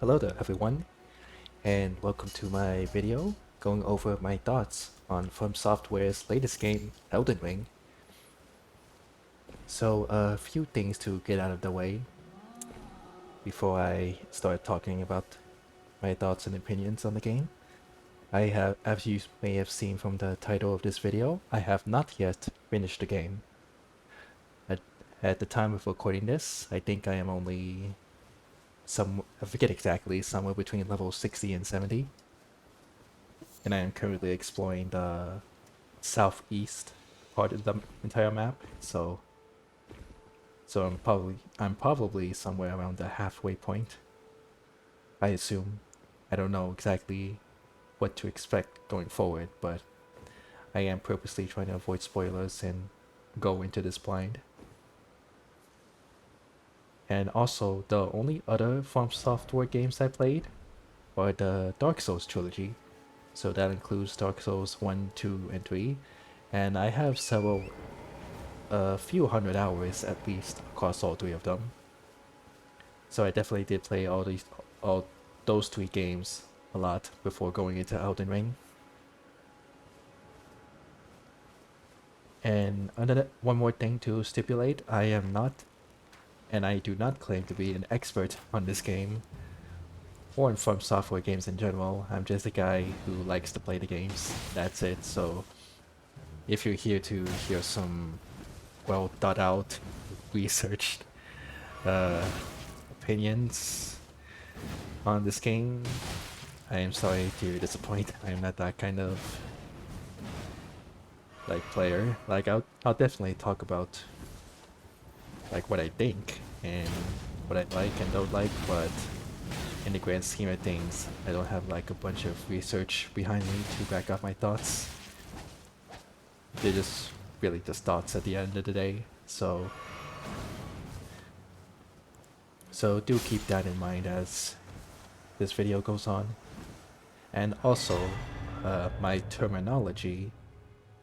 Hello there everyone, and welcome to my video going over my thoughts on FromSoftware's latest game, Elden Ring. So a few things to get out of the way before I start talking about my thoughts and opinions on the game. As you may have seen from the title of this video, I have not yet finished the game. At, at the time of recording this, I think I am only I forget exactly, somewhere between level 60 and 70. And I am currently exploring the southeast part of the entire map. So I'm probably somewhere around the halfway point. I assume. I don't know exactly what to expect going forward, but I am purposely trying to avoid spoilers and go into this blind. And also, the only other FromSoftware games I played are the Dark Souls trilogy. So that includes Dark Souls 1, 2, and 3. And I have a few hundred hours at least across all three of them. So I definitely did play all those three games a lot before going into Elden Ring. And one more thing to stipulate, I am not, and I do not claim to be an expert on this game, or in FromSoftware games in general. I'm just a guy who likes to play the games. That's it. So if you're here to hear some well thought out, researched opinions on this game, I am sorry to disappoint. I am not that kind of player. I'll definitely talk about what I think and what I like and don't like, but in the grand scheme of things, I don't have a bunch of research behind me to back up my thoughts. They're just really just thoughts at the end of the day. So do keep that in mind as this video goes on. And also, my terminology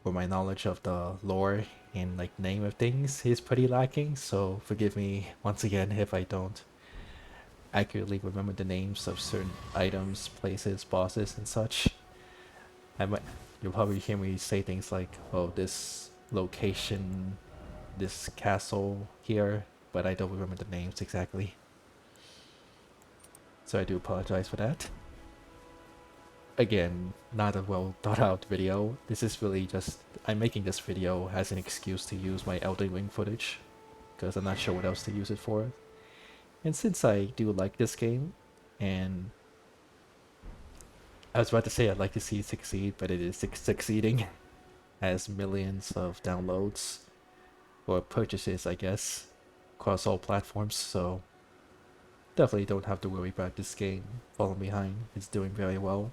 or my knowledge of the lore and name of things is pretty lacking, so forgive me once again if I don't accurately remember the names of certain items, places, bosses, and such. You'll probably hear me say things like, oh, this location, this castle here, but I don't remember the names exactly. So I do apologize for that. Again, not a well thought out video. This is really just, I'm making this video as an excuse to use my Elden Ring footage, because I'm not sure what else to use it for. And since I do like this game, and I was about to say I'd like to see it succeed, but it is succeeding. Has millions of downloads, or purchases I guess, across all platforms, so definitely don't have to worry about this game falling behind. It's doing very well.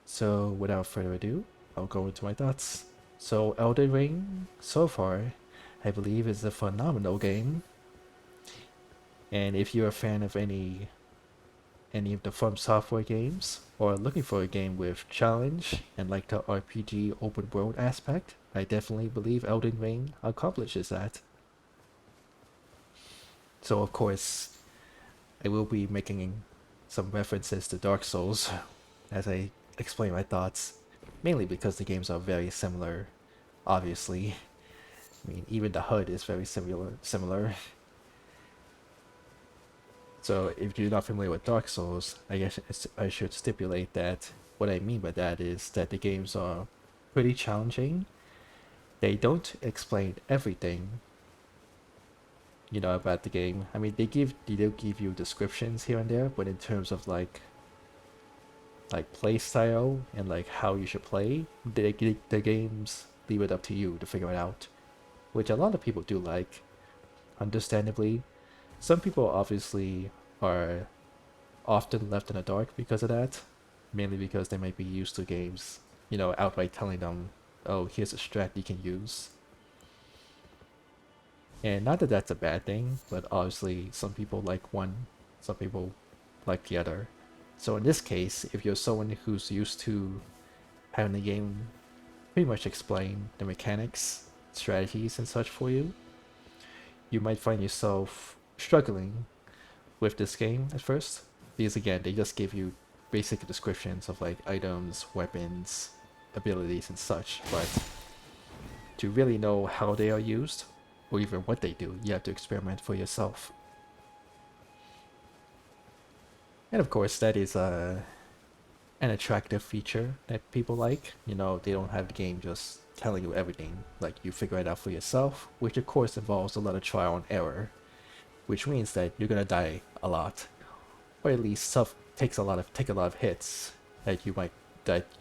So without further ado, I'll go into my thoughts. So Elden Ring, so far, I believe is a phenomenal game. And if you're a fan of any of the FromSoftware games, or looking for a game with challenge and the RPG open world aspect, I definitely believe Elden Ring accomplishes that. So of course, I will be making some references to Dark Souls as I explain my thoughts, mainly because the games are very similar, obviously. I mean, even the HUD is very similar. So if you're not familiar with Dark Souls, I guess I should stipulate that what I mean by that is that the games are pretty challenging. They don't explain everything, about the game. I mean, they do give you descriptions here and there, but in terms of play style and how you should play, the games leave it up to you to figure it out, which a lot of people do like, understandably. Some people obviously are often left in the dark because of that, mainly because they might be used to games, outright telling them, oh, here's a strat you can use. And not that that's a bad thing, but obviously some people like one, some people like the other. So in this case, if you're someone who's used to having the game pretty much explain the mechanics, strategies, and such for you, you might find yourself struggling with this game at first, because again, they just give you basic descriptions of like items, weapons, abilities, and such, but to really know how they are used, or even what they do, you have to experiment for yourself. And of course, that is an attractive feature that people like. You know, they don't have the game just telling you everything. Like, you figure it out for yourself, which of course involves a lot of trial and error, which means that you're gonna die a lot, or at least take a lot of hits that you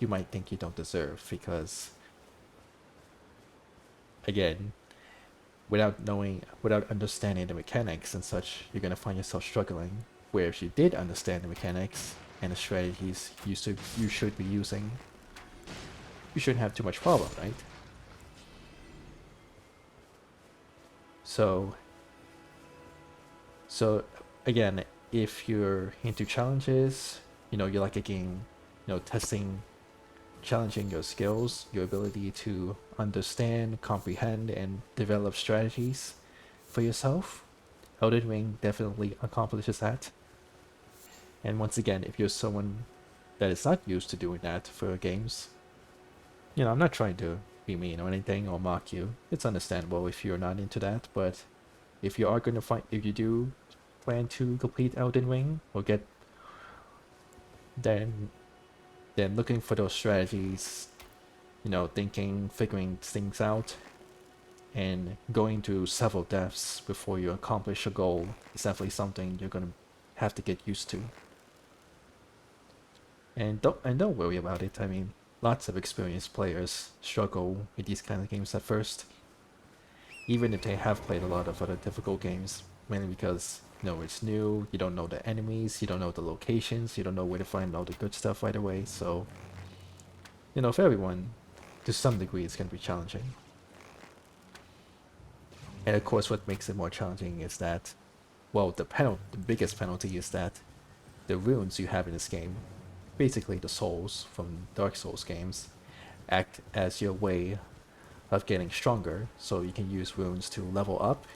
might think you don't deserve, because again, without understanding the mechanics and such, you're gonna find yourself struggling. Where if you did understand the mechanics and the strategies you should be using, you shouldn't have too much problem, right? So again, if you're into challenges, you know, you like a game, you know, challenging your skills, your ability to understand, comprehend, and develop strategies for yourself, Elden Ring definitely accomplishes that. And once again, if you're someone that is not used to doing that for games, you know, I'm not trying to be mean or anything or mock you. It's understandable if you're not into that, but if you are going to if you do plan to complete Elden Ring or get, then looking for those strategies, you know, figuring things out, and going to several deaths before you accomplish a goal is definitely something you're gonna have to get used to. And don't worry about it. I mean, lots of experienced players struggle with these kind of games at first, even if they have played a lot of other difficult games, mainly because, you know, it's new, you don't know the enemies, you don't know the locations, you don't know where to find all the good stuff right away, so, you know, for everyone, to some degree, it's going to be challenging. And of course, what makes it more challenging is that, well, the biggest penalty is that the runes you have in this game, basically the souls from Dark Souls games, act as your way of getting stronger, so you can use runes to level up,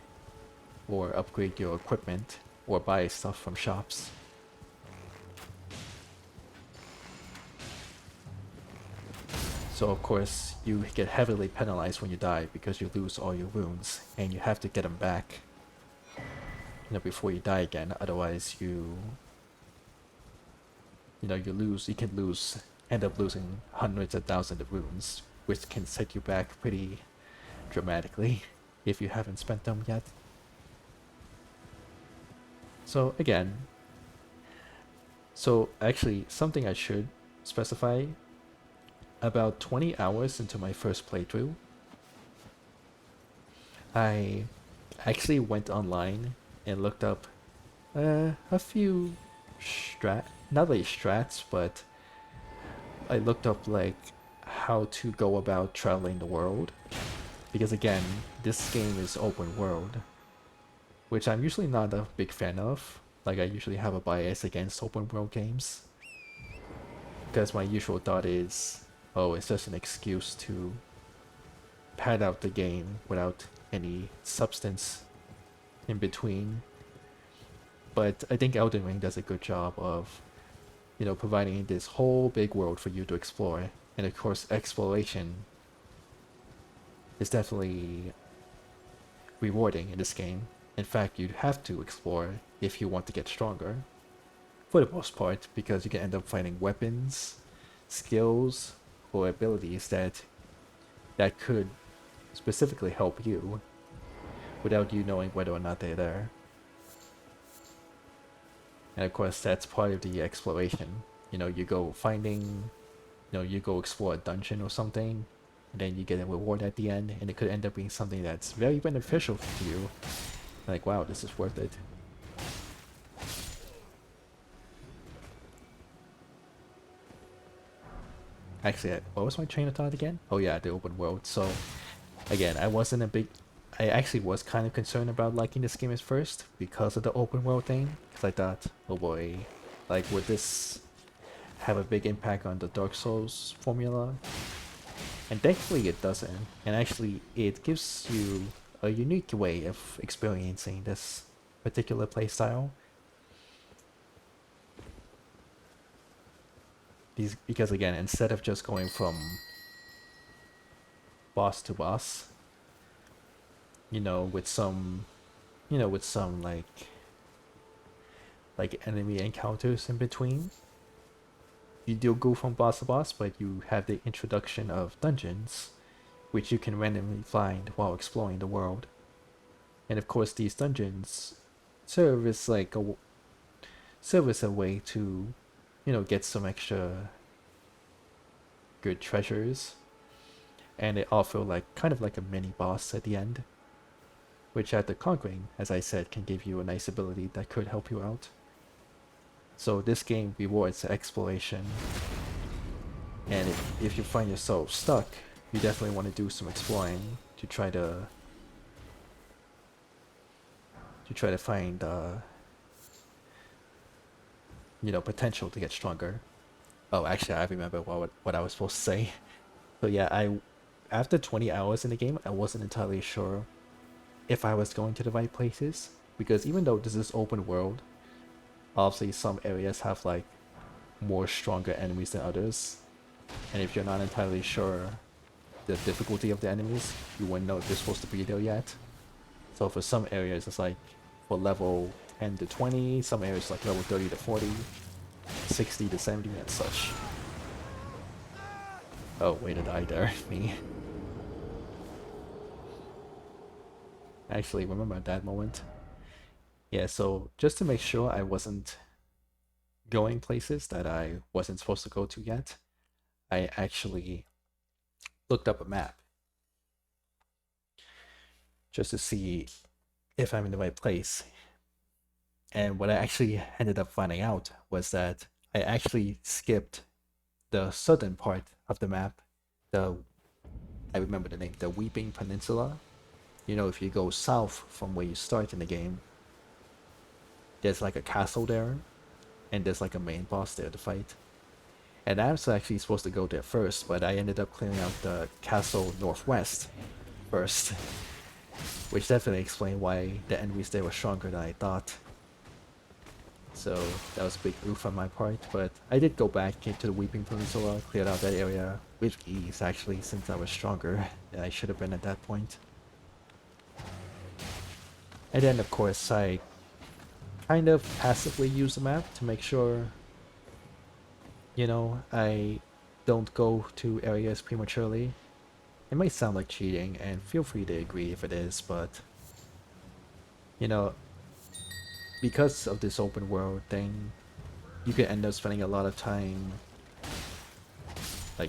or upgrade your equipment, or buy stuff from shops. So of course, you get heavily penalized when you die because you lose all your runes, and you have to get them back, you know, before you die again. Otherwise, you can end up losing hundreds of thousands of runes, which can set you back pretty dramatically if you haven't spent them yet. So again, actually, something I should specify, about 20 hours into my first playthrough, I actually went online and looked up a few not really strats, but I looked up like how to go about traveling the world, because again, this game is open world, which I'm usually not a big fan of. Like, I usually have a bias against open world games, because my usual thought is, oh, it's just an excuse to pad out the game without any substance in between. But I think Elden Ring does a good job of, you know, providing this whole big world for you to explore. And of course, exploration is definitely rewarding in this game. In fact, you'd have to explore if you want to get stronger, for the most part, because you can end up finding weapons, skills, or abilities that could specifically help you without you knowing whether or not they're there. And of course, that's part of the exploration. You know, you go explore a dungeon or something, and then you get a reward at the end, and it could end up being something that's very beneficial to you. Like, wow, this is worth it. Actually, what was my train of thought again? Oh yeah, the open world. So, again, I actually was kind of concerned about liking this game at first because of the open world thing. Because I thought, oh boy, like, would this have a big impact on the Dark Souls formula? And thankfully it doesn't. And actually, it gives you a unique way of experiencing this particular playstyle. because again, instead of just going from boss to boss, you know, with some, with some like enemy encounters in between, you do go from boss to boss, but you have the introduction of dungeons, which you can randomly find while exploring the world. And of course, these dungeons serve as a way to, get some extra good treasures, and they offer kind of like a mini boss at the end, which after conquering, as I said, can give you a nice ability that could help you out. So this game rewards exploration, and if you find yourself stuck, you definitely want to do some exploring to try to find potential to get stronger. Oh, actually, I remember what I was supposed to say. So yeah, after 20 hours in the game, I wasn't entirely sure if I was going to the right places, because even though this is open world, obviously some areas have more stronger enemies than others, and if you're not entirely sure the difficulty of the enemies, you wouldn't know if they're supposed to be there yet. So for some areas it's for level 10 to 20, some areas level 30 to 40, 60 to 70 and such. Oh, way to die there, me. Actually, remember that moment? Yeah, so just to make sure I wasn't going places that I wasn't supposed to go to yet, I actually looked up a map just to see if I'm in the right place. And what I actually ended up finding out was that I actually skipped the southern part of the map. I remember the name, the Weeping Peninsula. If you go south from where you start in the game, there's a castle there, and there's a main boss there to fight. And I was actually supposed to go there first, but I ended up clearing out the castle northwest first, which definitely explained why the enemies there were stronger than I thought. So that was a big oof on my part, but I did go back into the Weeping Peninsula, cleared out that area with ease actually, since I was stronger than I should have been at that point. And then of course I kind of passively use the map to make sure, I don't go to areas prematurely. It might sound like cheating, and feel free to agree if it is, but because of this open world thing, you can end up spending a lot of time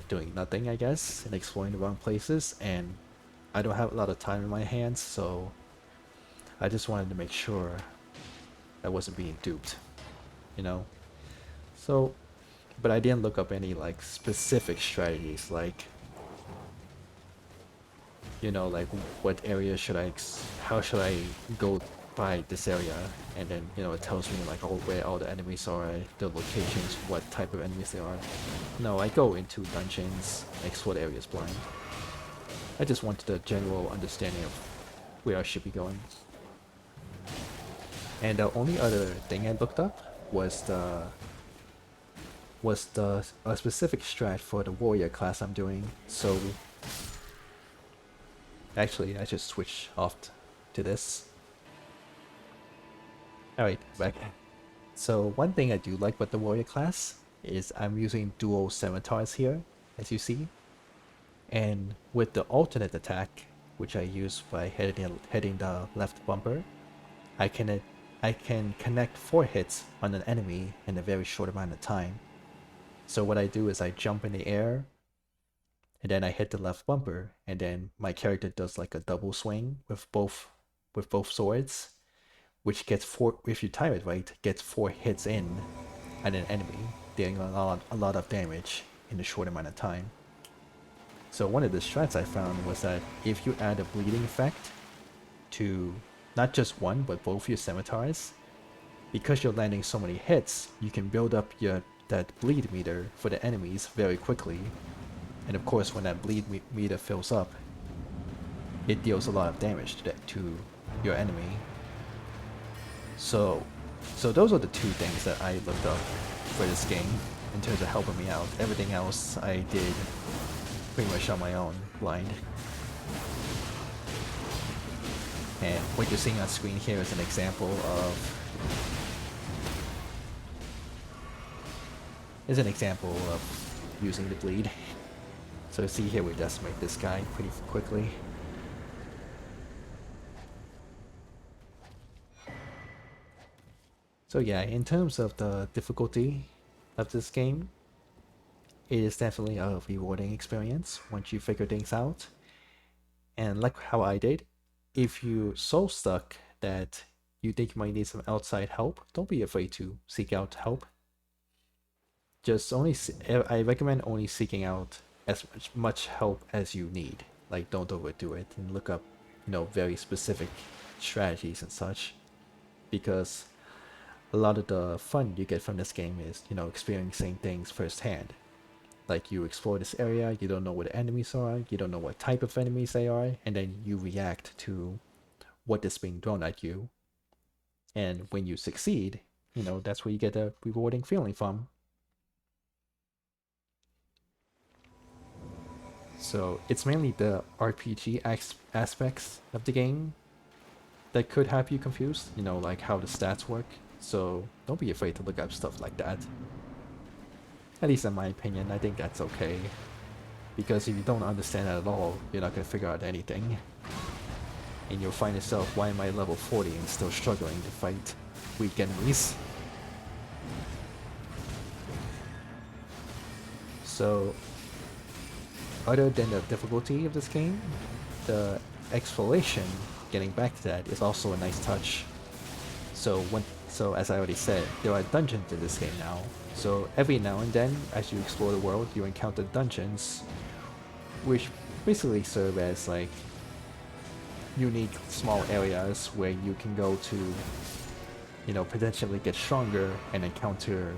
doing nothing, I guess, and exploring the wrong places, and I don't have a lot of time in my hands, so I just wanted to make sure I wasn't being duped, So, but I didn't look up any specific strategies, what area should how should I go by this area, and then it tells me where all the enemies are, the locations, what type of enemies they are. No, I go into dungeons, explore the areas blind. I just wanted a general understanding of where I should be going. And the only other thing I looked up was a specific strat for the warrior class I'm doing. So actually I just switch off to this. Alright, back. So one thing I do like with the warrior class is I'm using dual scimitars here, as you see. And with the alternate attack, which I use by hitting the left bumper, I can connect 4 hits on an enemy in a very short amount of time. So what I do is I jump in the air, and then I hit the left bumper, and then my character does a double swing with both swords, which gets 4, if you time it right, gets 4 hits in at an enemy, dealing a lot of damage in a short amount of time. So one of the strats I found was that if you add a bleeding effect to not just one, but both your scimitars, because you're landing so many hits, you can build up that bleed meter for the enemies very quickly. And of course, when that bleed meter fills up, it deals a lot of damage to your enemy. So those are the 2 things that I looked up for this game in terms of helping me out. Everything else I did pretty much on my own, blind. And what you're seeing on screen here is an example of using the bleed. So see here, we decimate this guy pretty quickly. So yeah, in terms of the difficulty of this game, it is definitely a rewarding experience once you figure things out. And like how I did, if you're so stuck that you think you might need some outside help, don't be afraid to seek out help. I recommend only seeking out as much help as you need. Like, don't overdo it and look up, very specific strategies and such, because a lot of the fun you get from this game is, experiencing things firsthand. Like, you explore this area, you don't know what the enemies are, you don't know what type of enemies they are, and then you react to what is being thrown at you. And when you succeed, that's where you get a rewarding feeling from. So it's mainly the RPG aspects of the game that could have you confused, like how the stats work. So don't be afraid to look up stuff like that. At least in my opinion, I think that's okay. Because if you don't understand it at all, you're not going to figure out anything. And you'll find yourself, why am I level 40 and still struggling to fight weak enemies? So, other than the difficulty of this game, the exploration, getting back to that, is also a nice touch. So as I already said, there are dungeons in this game now. So every now and then, as you explore the world, you encounter dungeons, which basically serve as like unique small areas where you can go to, potentially get stronger and encounter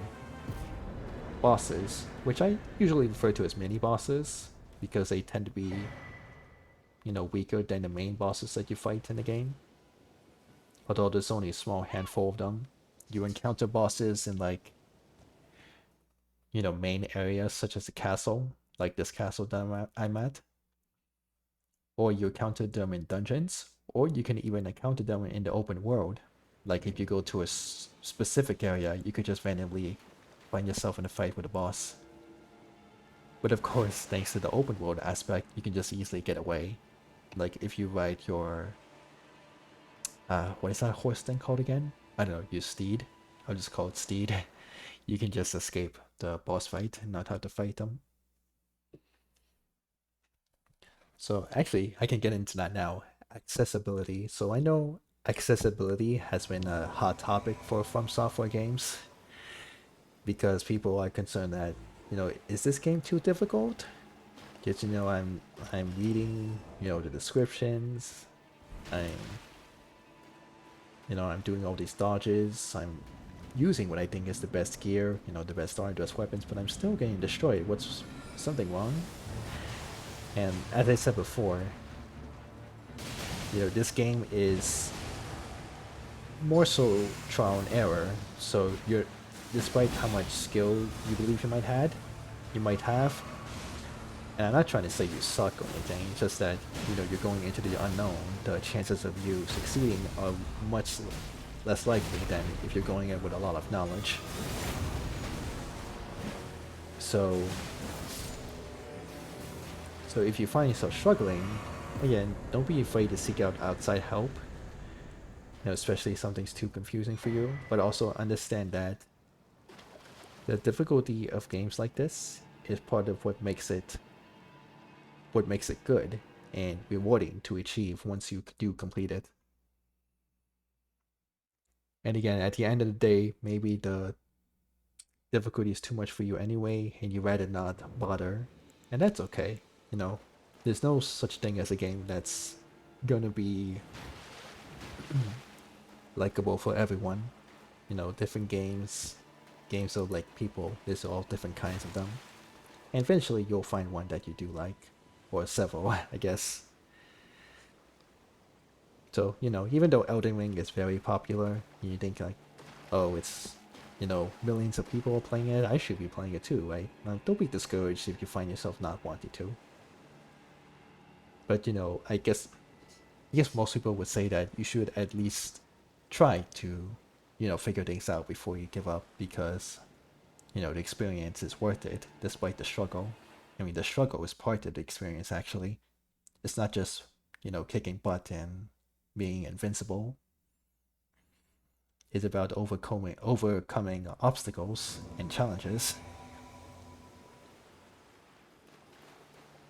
bosses, which I usually refer to as mini bosses, because they tend to be, weaker than the main bosses that you fight in the game. Although there's only a small handful of them. You encounter bosses in like, main areas such as the castle, like this castle that I'm at. Or you encounter them in dungeons, or you can even encounter them in the open world. Like if you go to a specific area, you could just randomly find yourself in a fight with a boss. But of course, thanks to the open world aspect, you can just easily get away. Like if you ride your what is that horse thing called again? I don't know, your steed. I'll just call it steed. You can just escape the boss fight and not have to fight them. So actually, I can get into that now. Accessibility. So I know accessibility has been a hot topic for FromSoftware games, because people are concerned that, is this game too difficult? Because, I'm reading, the descriptions. I'm doing all these dodges. I'm using what I think is the best gear, the best armor weapons, but I'm still getting destroyed. What's something wrong? And as I said before, this game is more so trial and error. So despite how much skill you believe you might have, and I'm not trying to say you suck or anything, it's just that, you're going into the unknown. The chances of you succeeding are much less likely than if you're going in with a lot of knowledge. So if you find yourself struggling, again, don't be afraid to seek out outside help, especially if something's too confusing for you, but also understand that the difficulty of games like this is part of what makes it good and rewarding to achieve once you do complete it. And again, at the end of the day, maybe the difficulty is too much for you anyway, and you'd rather not bother, and that's okay. There's no such thing as a game that's gonna be likable for everyone. Different games are like people. There's all different kinds of them, and eventually you'll find one that you do like, or several, I guess. So even though Elden Ring is very popular, you think like, oh, it's you know, millions of people are playing it, I should be playing it too, right? Now, don't be discouraged if you find yourself not wanting to. But you know, I guess most people would say that you should at least try to, you know, figure things out before you give up because, you know, the experience is worth it despite the struggle. I mean, the struggle is part of the experience actually. It's not just, you know, kicking butt and being invincible. It's about overcoming obstacles and challenges.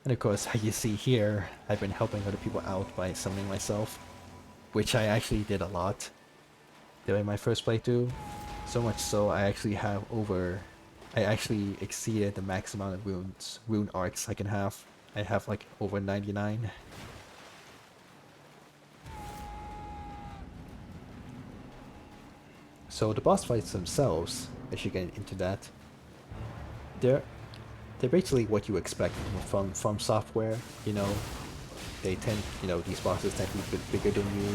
And of course, how you see here, I've been helping other people out by summoning myself, which I actually did a lot during my first playthrough. So much so I actually exceeded the max amount of rune arcs I can have. I have like over 99. So the boss fights themselves, as you get into that, they're they're basically what you expect from software. You know, they tend, you know, these bosses tend to be a bit bigger than you.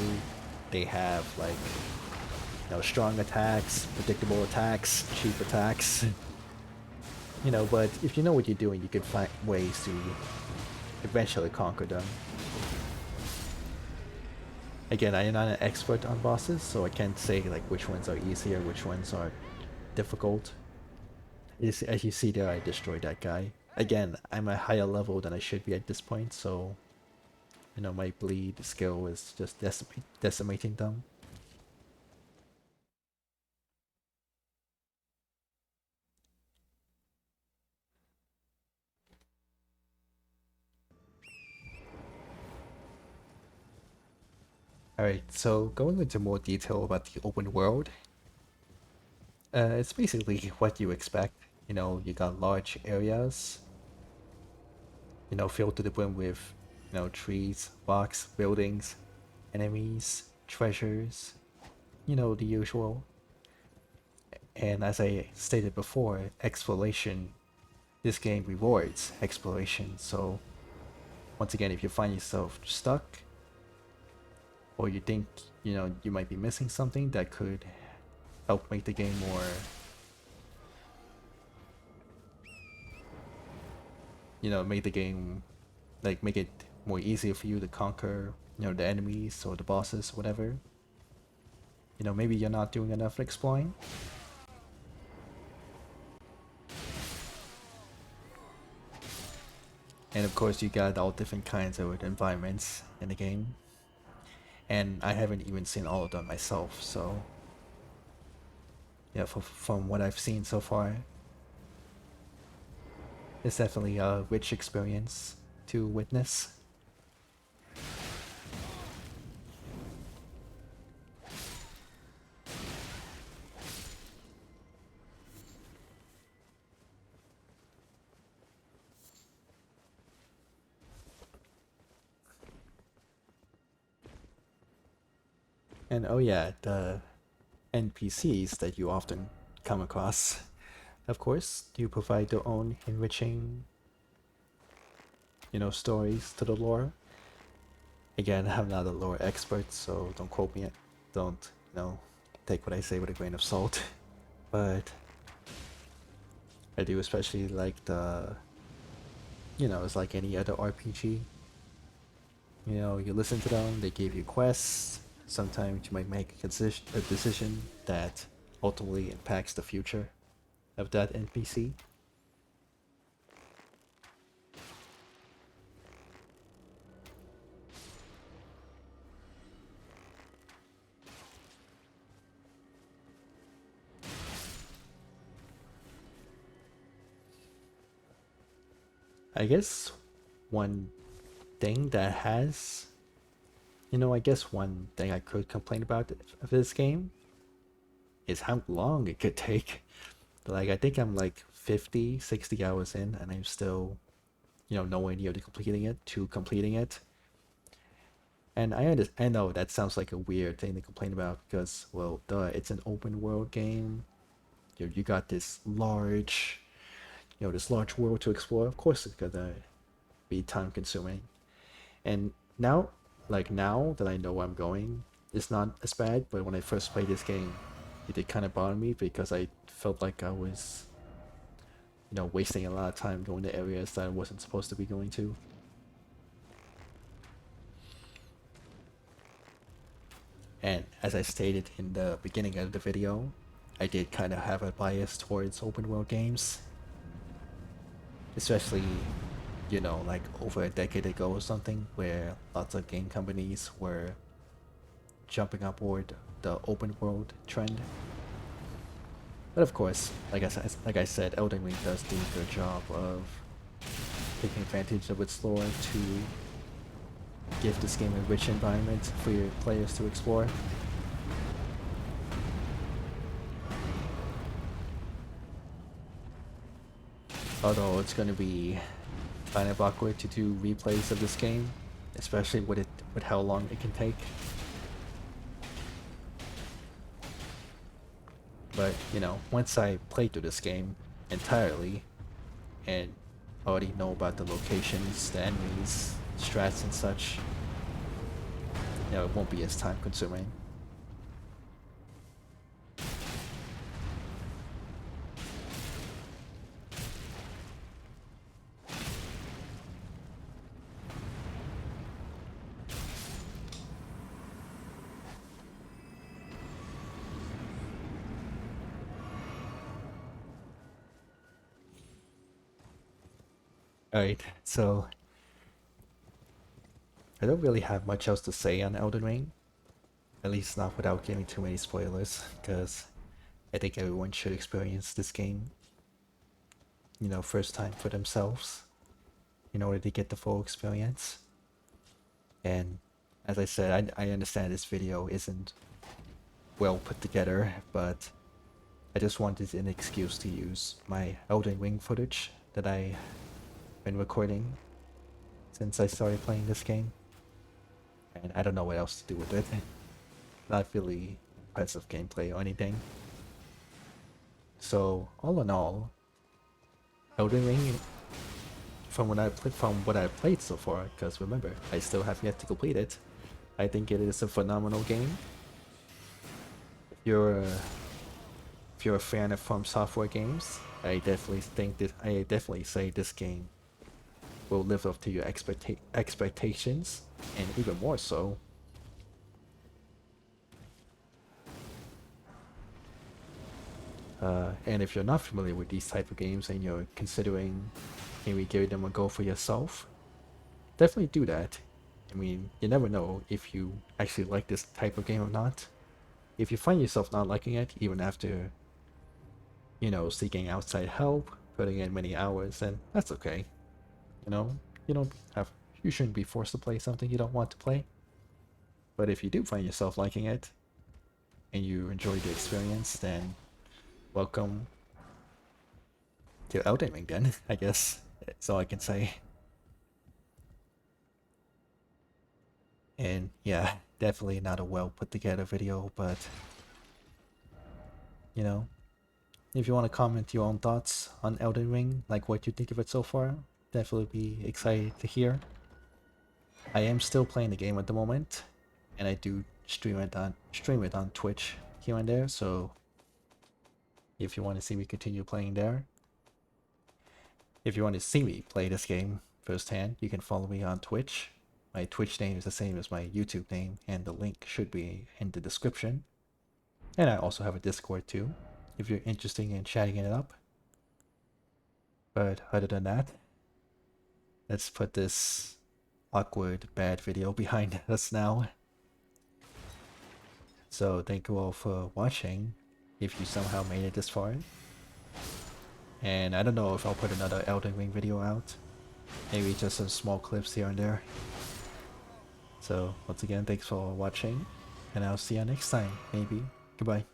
They have like, you know, strong attacks, predictable attacks, cheap attacks. You know, but if you know what you're doing, you can find ways to eventually conquer them. Again, I am not an expert on bosses, so I can't say like which ones are easier, which ones are difficult. As you see there, I destroyed that guy. Again, I'm a higher level than I should be at this point, so you know my bleed skill is just decimating them. Alright, so going into more detail about the open world, it's basically what you expect. You know, you got large areas, you know, filled to the brim with, you know, trees, rocks, buildings, enemies, treasures, you know, the usual. And as I stated before, exploration, this game rewards exploration. So once again, if you find yourself stuck, or you think, you know, you might be missing something that could help make the game more, you know, make the game, like, make it more easier for you to conquer, you know, the enemies or the bosses, whatever. You know, maybe you're not doing enough exploring. And of course, you got all different kinds of environments in the game. And I haven't even seen all of them myself, so yeah, from what I've seen so far, it's definitely a rich experience to witness. And oh yeah, the NPCs that you often come across. Of course, you provide their own enriching, you know, stories to the lore. Again, I'm not a lore expert, so don't quote me. Don't, you know, take what I say with a grain of salt. But I do especially like the, you know, it's like any other RPG. You know, you listen to them, they give you quests. Sometimes you might make a decision that ultimately impacts the future of that NPC. I guess one thing that has, you know, I guess one thing I could complain about of this game is how long it could take. Like, I think I'm like 50, 60 hours in, and I'm still, you know, nowhere near to completing it. And I know that sounds like a weird thing to complain about because, well, duh, it's an open world game. You got this large, you know, this large world to explore. Of course, it's gonna be time consuming. And now that I know where I'm going, it's not as bad. But when I first played this game, it did kind of bother me because I felt like I was, you know, wasting a lot of time going to areas that I wasn't supposed to be going to. And as I stated in the beginning of the video, I did kind of have a bias towards open world games. Especially, you know, like over a decade ago or something, where lots of game companies were jumping aboard the open world trend. But of course, like I said, Elden Ring does do a good job of taking advantage of its lore to give this game a rich environment for your players to explore. Although it's going to be kind of awkward to do replays of this game, especially with how long it can take. But, you know, once I play through this game entirely and already know about the locations, the enemies, strats and such, you know, it won't be as time consuming. Alright, so I don't really have much else to say on Elden Ring. At least not without giving too many spoilers, because I think everyone should experience this game, you know, first time for themselves in order to get the full experience. And as I said, I understand this video isn't well put together, but I just wanted an excuse to use my Elden Ring footage that I've been recording since I started playing this game. And I don't know what else to do with it. Not really impressive gameplay or anything. So all in all, Elden Ring, from what I've played so far, because remember, I still have yet to complete it, I think it is a phenomenal game. If you're a fan of FromSoftware games, I definitely say this game will live up to your expectations, and even more so. And if you're not familiar with these type of games and you're considering maybe giving them a go for yourself, definitely do that. I mean, you never know if you actually like this type of game or not. If you find yourself not liking it, even after, you know, seeking outside help, putting in many hours, then that's okay. You know, you shouldn't be forced to play something you don't want to play. But if you do find yourself liking it, and you enjoy the experience, then welcome to Elden Ring then, I guess. That's all I can say. And yeah, definitely not a well put together video, but you know, if you want to comment your own thoughts on Elden Ring, like what you think of it so far, definitely be excited to hear. I am still playing the game at the moment, and I do stream it on Twitch here and there, so if you want to see me continue playing there. If you want to see me play this game firsthand, you can follow me on Twitch. My Twitch name is the same as my YouTube name, and the link should be in the description. And I also have a Discord too, if you're interested in chatting it up. But other than that, let's put this awkward bad video behind us now. So thank you all for watching, if you somehow made it this far. And I don't know if I'll put another Elden Ring video out. Maybe just some small clips here and there. So once again, thanks for watching, and I'll see you next time, maybe. Goodbye.